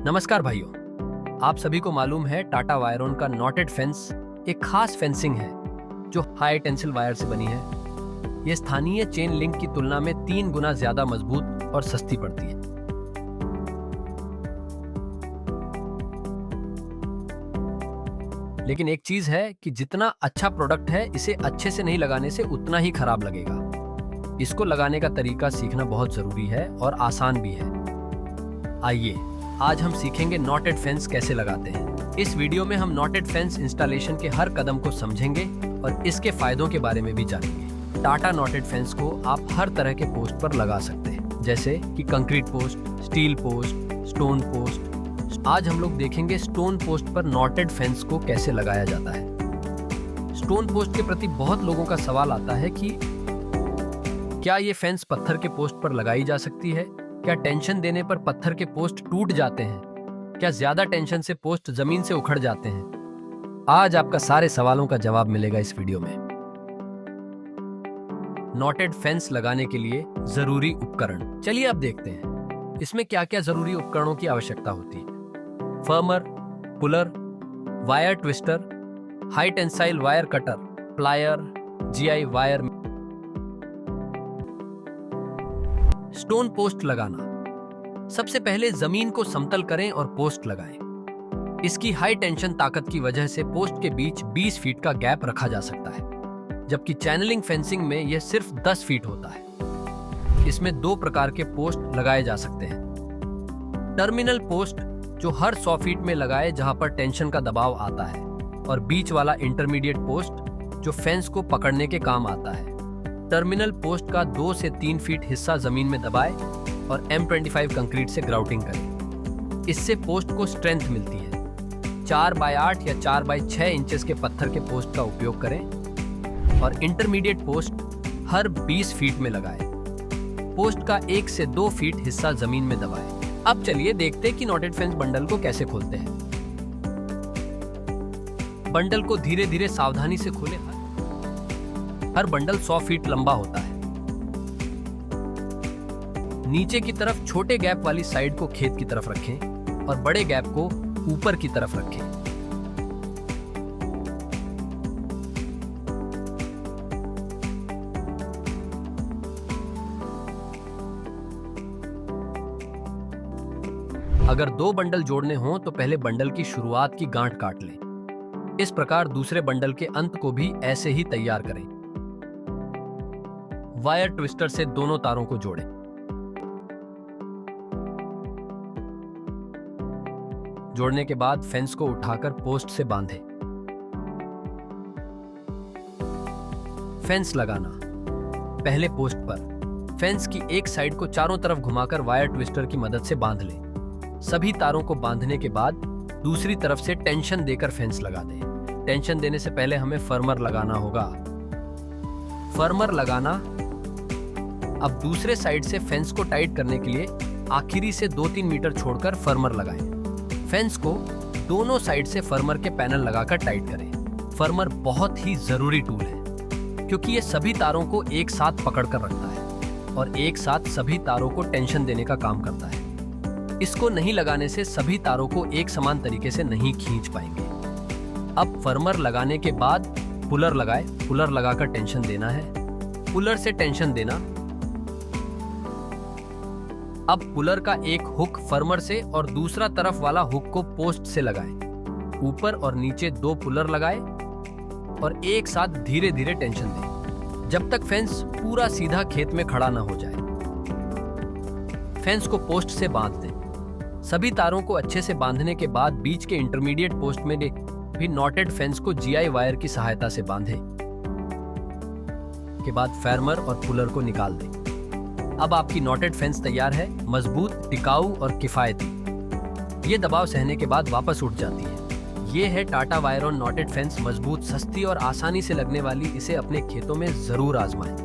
नमस्कार भाइयों, आप सभी को मालूम है टाटा वायरॉन का नॉटेड फेंस एक खास फेंसिंग है जो हाई टेंसिल वायर से बनी है। यह स्थानीय चेन लिंक की तुलना में 3 गुना ज्यादा मजबूत और सस्ती पड़ती है। लेकिन एक चीज है कि जितना अच्छा प्रोडक्ट है, इसे अच्छे से नहीं लगाने से उतना ही खराब लगेगा। इसको लगाने का तरीका सीखना बहुत जरूरी है और आसान भी है। आइए आज हम सीखेंगे नॉटेड फेंस कैसे लगाते हैं। इस वीडियो में हम नॉटेड फेंस इंस्टॉलेशन के हर कदम को समझेंगे और इसके फायदों के बारे में भी जानेंगे। टाटा नॉटेड फेंस को आप हर तरह के पोस्ट पर लगा सकते हैं, जैसे कि concrete post, steel post, stone post. आज हम लोग देखेंगे स्टोन पोस्ट पर नॉटेड फेंस को कैसे लगाया जाता है। स्टोन पोस्ट के प्रति बहुत लोगों का सवाल आता है कि क्या ये फेंस पत्थर के पोस्ट पर लगाई जा सकती है? क्या टेंशन देने पर पत्थर के पोस्ट टूट जाते हैं? क्या ज्यादा टेंशन से पोस्ट जमीन से उखड़ जाते हैं? आज आपका सारे सवालों का जवाब मिलेगा इस वीडियो में। नॉटेड फेंस लगाने के लिए जरूरी उपकरण, चलिए अब देखते हैं इसमें क्या क्या जरूरी उपकरणों की आवश्यकता होती है। फर्मर, puller, wire twister, high tensile wire cutter, plier, GI wire. Stone post लगाना। सबसे पहले जमीन को समतल करें और पोस्ट लगाएं। इसकी हाई टेंशन ताकत की वजह से पोस्ट के बीच 20 फीट का गैप रखा जा सकता है, जबकि चैनलिंग फेंसिंग में यह सिर्फ 10 फीट होता है। इसमें 2 प्रकार के पोस्ट लगाए जा सकते हैं। टर्मिनल पोस्ट जो हर 100 फीट में लगाए जहां पर टेंशन का दबाव आता है, और बीच वाला इंटरमीडिएट पोस्ट जो फेंस को पकड़ने के काम आता है। टर्मिनल पोस्ट का 2 से 3 फीट हिस्सा जमीन में दबाए और M25 कंक्रीट से ग्राउटिंग करें। इससे पोस्ट को स्ट्रेंथ मिलती है। 4x8 या 4x6 इंचेस के पत्थर के पोस्ट का उपयोग करें और इंटरमीडिएट पोस्ट हर 20 फीट में लगाएं। पोस्ट का 1 से 2 फीट हिस्सा जमीन में दबाएं। अब चलिए देखते हैं कि नॉटेड फेंस बंडल को कैसे खोलते हैं। बंडल को धीरे धीरे सावधानी से खोलें। हर बंडल 100 फीट लंबा होता है। नीचे की तरफ छोटे गैप वाली साइड को खेत की तरफ रखें और बड़े गैप को ऊपर की तरफ रखें। अगर 2 बंडल जोड़ने हों तो पहले बंडल की शुरुआत की गांठ काट लें। इस प्रकार दूसरे बंडल के अंत को भी ऐसे ही तैयार करें। वायर ट्विस्टर से दोनों तारों को जोड़ें। जोड़ने के बाद फेंस को उठाकर पोस्ट से बांधें। फेंस लगाना। पहले पोस्ट पर फेंस की एक साइड को चारों तरफ घुमाकर वायर ट्विस्टर की मदद से बांध लें। सभी तारों को बांधने के बाद दूसरी तरफ से टेंशन देकर फेंस लगा दें। टेंशन देने से पहले हमें फर्मर लगाना होगा। फर्मर लगाना। अब दूसरे साइड से फेंस को टाइट करने के लिए आखिरी से 2-3 मीटर छोड़कर फर्मर लगाएं। फेंस को दोनों साइड से फर्मर के पैनल लगाकर टाइट करें। फर्मर बहुत ही जरूरी टूल है क्योंकि ये सभी तारों को एक साथ पकड़कर रखता है और एक साथ सभी तारों को टेंशन देने का काम करता है। इसको नहीं लगाने से सभी तारों को एक समान तरीके से नहीं खींच पाएंगे। अब फर्मर लगाने के बाद पुलर लगाएं। पुलर लगाकर टेंशन देना है। पुलर से टेंशन देना। अब पुलर का एक हुक फर्मर से और दूसरा तरफ वाला हुक को पोस्ट से लगाएं। ऊपर और नीचे 2 पुलर लगाएं और एक साथ धीरे धीरे टेंशन दें जब तक फेंस पूरा सीधा खेत में खड़ा ना हो जाए। फेंस को पोस्ट से बांध दें। सभी तारों को अच्छे से बांधने के बाद बीच के इंटरमीडिएट पोस्ट में भी नॉटेड फेंस को जीआई वायर की सहायता से बांधें। के बाद फर्मर और पुलर को निकाल दें। अब आपकी नॉटेड फेंस तैयार है, मजबूत, टिकाऊ और किफायती। ये दबाव सहने के बाद वापस उठ जाती है। ये है टाटा वायरॉन नॉटेड फेंस, मजबूत, सस्ती और आसानी से लगने वाली। इसे अपने खेतों में जरूर आजमाएं।